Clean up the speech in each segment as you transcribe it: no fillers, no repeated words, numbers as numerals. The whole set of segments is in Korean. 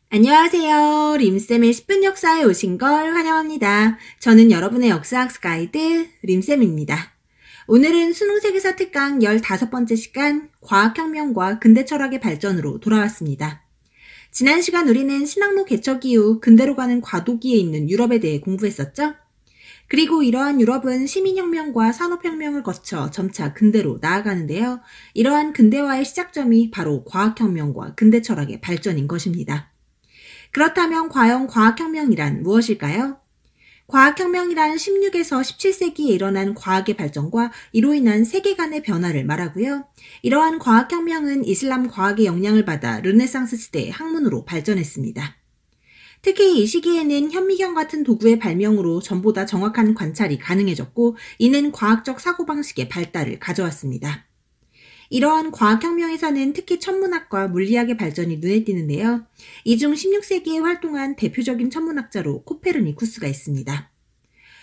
안녕하세요. 림쌤의 10분 역사에 오신 걸 환영합니다. 저는 여러분의 역사학습 가이드 림쌤입니다. 오늘은 수능 세계사 특강 15번째 시간 과학혁명과 근대철학의 발전으로 돌아왔습니다. 지난 시간 우리는 신항로 개척 이후 근대로 가는 과도기에 있는 유럽에 대해 공부했었죠? 그리고 이러한 유럽은 시민혁명과 산업혁명을 거쳐 점차 근대로 나아가는데요. 이러한 근대화의 시작점이 바로 과학혁명과 근대철학의 발전인 것입니다. 그렇다면 과연 과학혁명이란 무엇일까요? 과학혁명이란 16에서 17세기에 일어난 과학의 발전과 이로 인한 세계 간의 변화를 말하고요. 이러한 과학혁명은 이슬람 과학의 영향을 받아 르네상스 시대의 학문으로 발전했습니다. 특히 이 시기에는 현미경 같은 도구의 발명으로 전보다 정확한 관찰이 가능해졌고 이는 과학적 사고방식의 발달을 가져왔습니다. 이러한 과학혁명에서는 특히 천문학과 물리학의 발전이 눈에 띄는데요. 이 중 16세기에 활동한 대표적인 천문학자로 코페르니쿠스가 있습니다.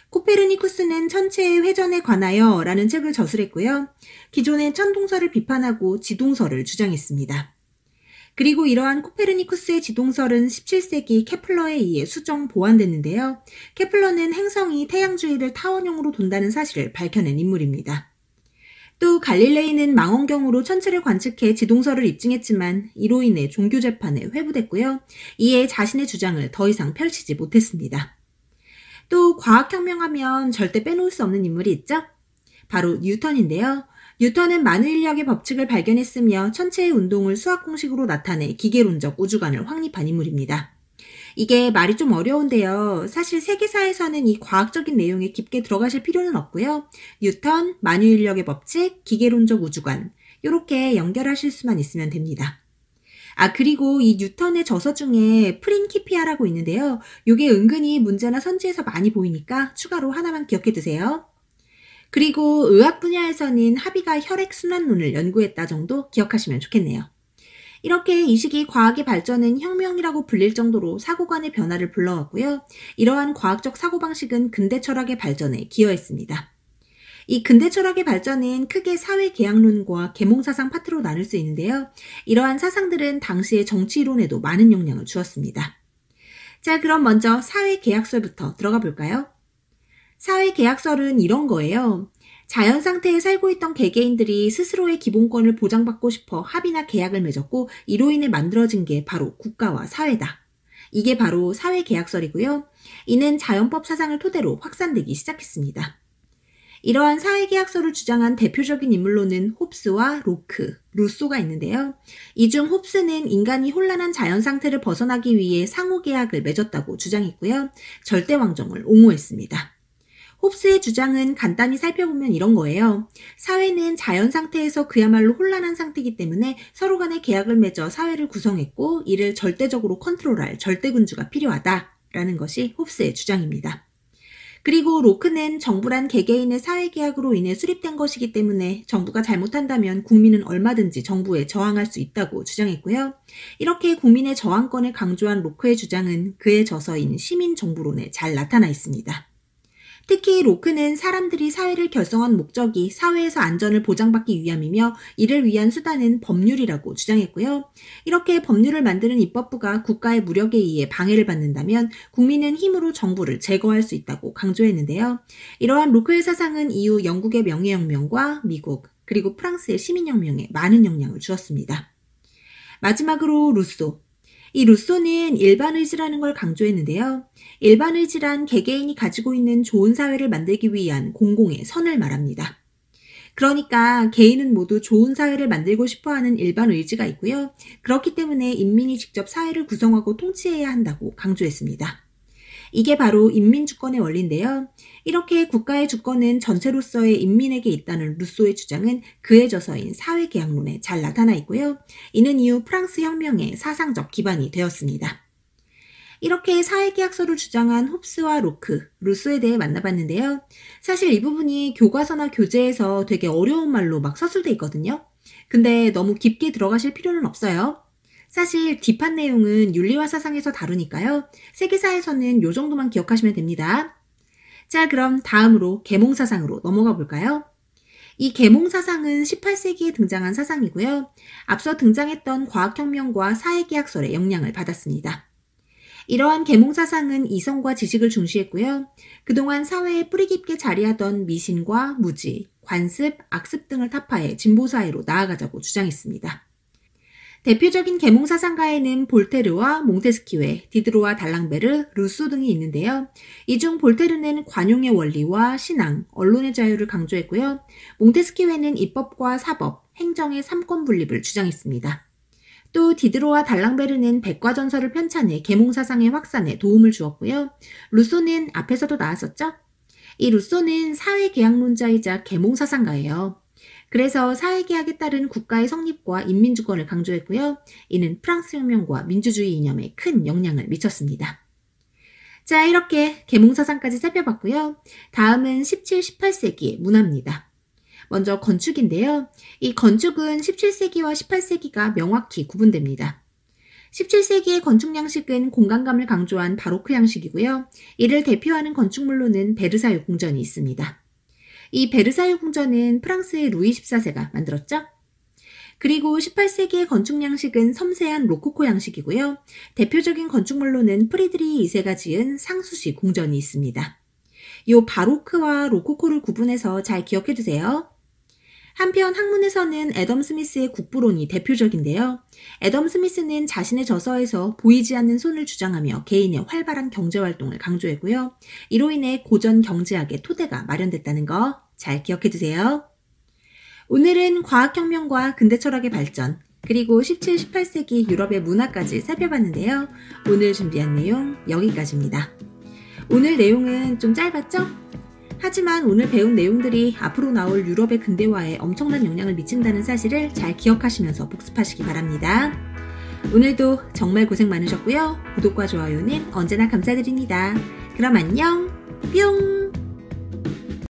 코페르니쿠스는 천체의 회전에 관하여 라는 책을 저술했고요. 기존의 천동설을 비판하고 지동설을 주장했습니다. 그리고 이러한 코페르니쿠스의 지동설은 17세기 케플러에 의해 수정 보완됐는데요. 케플러는 행성이 태양 주위를 타원형으로 돈다는 사실을 밝혀낸 인물입니다. 또 갈릴레이는 망원경으로 천체를 관측해 지동설을 입증했지만 이로 인해 종교 재판에 회부됐고요. 이에 자신의 주장을 더 이상 펼치지 못했습니다. 또 과학혁명하면 절대 빼놓을 수 없는 인물이 있죠? 바로 뉴턴인데요. 뉴턴은 만유인력의 법칙을 발견했으며 천체의 운동을 수학 공식으로 나타내 기계론적 우주관을 확립한 인물입니다. 이게 말이 좀 어려운데요. 사실 세계사에서는 이 과학적인 내용에 깊게 들어가실 필요는 없고요. 뉴턴, 만유인력의 법칙, 기계론적 우주관 이렇게 연결하실 수만 있으면 됩니다. 그리고 이 뉴턴의 저서 중에 프린키피아라고 있는데요. 이게 은근히 문제나 선지에서 많이 보이니까 추가로 하나만 기억해 두세요. 그리고 의학 분야에서는 하비가 혈액순환론을 연구했다 정도 기억하시면 좋겠네요. 이렇게 이 시기 과학의 발전은 혁명이라고 불릴 정도로 사고관의 변화를 불러왔고요. 이러한 과학적 사고방식은 근대철학의 발전에 기여했습니다. 이 근대철학의 발전은 크게 사회계약론과 계몽사상 파트로 나눌 수 있는데요. 이러한 사상들은 당시의 정치이론에도 많은 영향을 주었습니다. 자, 그럼 먼저 사회계약설부터 들어가 볼까요? 사회계약설은 이런 거예요. 자연 상태에 살고 있던 개개인들이 스스로의 기본권을 보장받고 싶어 합의나 계약을 맺었고 이로 인해 만들어진 게 바로 국가와 사회다. 이게 바로 사회계약설이고요. 이는 자연법 사상을 토대로 확산되기 시작했습니다. 이러한 사회계약설을 주장한 대표적인 인물로는 홉스와 로크, 루소가 있는데요. 이 중 홉스는 인간이 혼란한 자연 상태를 벗어나기 위해 상호계약을 맺었다고 주장했고요. 절대왕정을 옹호했습니다. 홉스의 주장은 간단히 살펴보면 이런 거예요. 사회는 자연 상태에서 그야말로 혼란한 상태이기 때문에 서로 간에 계약을 맺어 사회를 구성했고 이를 절대적으로 컨트롤할 절대군주가 필요하다라는 것이 홉스의 주장입니다. 그리고 로크는 정부란 개개인의 사회계약으로 인해 수립된 것이기 때문에 정부가 잘못한다면 국민은 얼마든지 정부에 저항할 수 있다고 주장했고요. 이렇게 국민의 저항권을 강조한 로크의 주장은 그의 저서인 시민정부론에 잘 나타나 있습니다. 특히 로크는 사람들이 사회를 결성한 목적이 사회에서 안전을 보장받기 위함이며 이를 위한 수단은 법률이라고 주장했고요. 이렇게 법률을 만드는 입법부가 국가의 무력에 의해 방해를 받는다면 국민은 힘으로 정부를 제거할 수 있다고 강조했는데요. 이러한 로크의 사상은 이후 영국의 명예혁명과 미국 그리고 프랑스의 시민혁명에 많은 영향을 주었습니다. 마지막으로 루소. 이 루소는 일반의지라는 걸 강조했는데요. 일반의지란 개개인이 가지고 있는 좋은 사회를 만들기 위한 공공의 선을 말합니다. 그러니까 개인은 모두 좋은 사회를 만들고 싶어하는 일반의지가 있고요. 그렇기 때문에 인민이 직접 사회를 구성하고 통치해야 한다고 강조했습니다. 이게 바로 인민주권의 원리인데요. 이렇게 국가의 주권은 전체로서의 인민에게 있다는 루소의 주장은 그의 저서인 사회계약론에 잘 나타나 있고요. 이는 이후 프랑스 혁명의 사상적 기반이 되었습니다. 이렇게 사회계약서를 주장한 홉스와 로크, 루소에 대해 만나봤는데요. 사실 이 부분이 교과서나 교재에서 되게 어려운 말로 막 서술돼 있거든요. 근데 너무 깊게 들어가실 필요는 없어요. 사실 딥한 내용은 윤리와 사상에서 다루니까요. 세계사에서는 요 정도만 기억하시면 됩니다. 자, 그럼 다음으로 계몽사상으로 넘어가 볼까요? 이 계몽사상은 18세기에 등장한 사상이고요. 앞서 등장했던 과학혁명과 사회계약설의 영향을 받았습니다. 이러한 계몽사상은 이성과 지식을 중시했고요. 그동안 사회에 뿌리 깊게 자리하던 미신과 무지, 관습, 악습 등을 타파해 진보 사회로 나아가자고 주장했습니다. 대표적인 계몽사상가에는 볼테르와 몽테스키웨, 디드로와 달랑베르, 루소 등이 있는데요. 이 중 볼테르는 관용의 원리와 신앙, 언론의 자유를 강조했고요. 몽테스키웨는 입법과 사법, 행정의 삼권 분립을 주장했습니다. 또 디드로와 달랑베르는 백과전설을 편찬해 계몽사상의 확산에 도움을 주었고요. 루소는 앞에서도 나왔었죠? 이 루소는 사회계약론자이자 계몽사상가예요. 그래서 사회계약에 따른 국가의 성립과 인민주권을 강조했고요. 이는 프랑스 혁명과 민주주의 이념에 큰 영향을 미쳤습니다. 자, 이렇게 계몽사상까지 살펴봤고요. 다음은 17, 18세기의 문화입니다. 먼저 건축인데요. 이 건축은 17세기와 18세기가 명확히 구분됩니다. 17세기의 건축 양식은 공간감을 강조한 바로크 양식이고요. 이를 대표하는 건축물로는 베르사유 궁전이 있습니다. 이 베르사유 궁전은 프랑스의 루이 14세가 만들었죠. 그리고 18세기의 건축 양식은 섬세한 로코코 양식이고요. 대표적인 건축물로는 프리드리히 2세가 지은 상수시 궁전이 있습니다. 이 바로크와 로코코를 구분해서 잘 기억해두세요. 한편 학문에서는 애덤 스미스의 국부론이 대표적인데요. 애덤 스미스는 자신의 저서에서 보이지 않는 손을 주장하며 개인의 활발한 경제활동을 강조했고요. 이로 인해 고전 경제학의 토대가 마련됐다는 거 잘 기억해두세요. 오늘은 과학혁명과 근대철학의 발전, 그리고 17, 18세기 유럽의 문화까지 살펴봤는데요. 오늘 준비한 내용 여기까지입니다. 오늘 내용은 좀 짧았죠? 하지만 오늘 배운 내용들이 앞으로 나올 유럽의 근대화에 엄청난 영향을 미친다는 사실을 잘 기억하시면서 복습하시기 바랍니다. 오늘도 정말 고생 많으셨고요. 구독과 좋아요는 언제나 감사드립니다. 그럼 안녕, 뿅!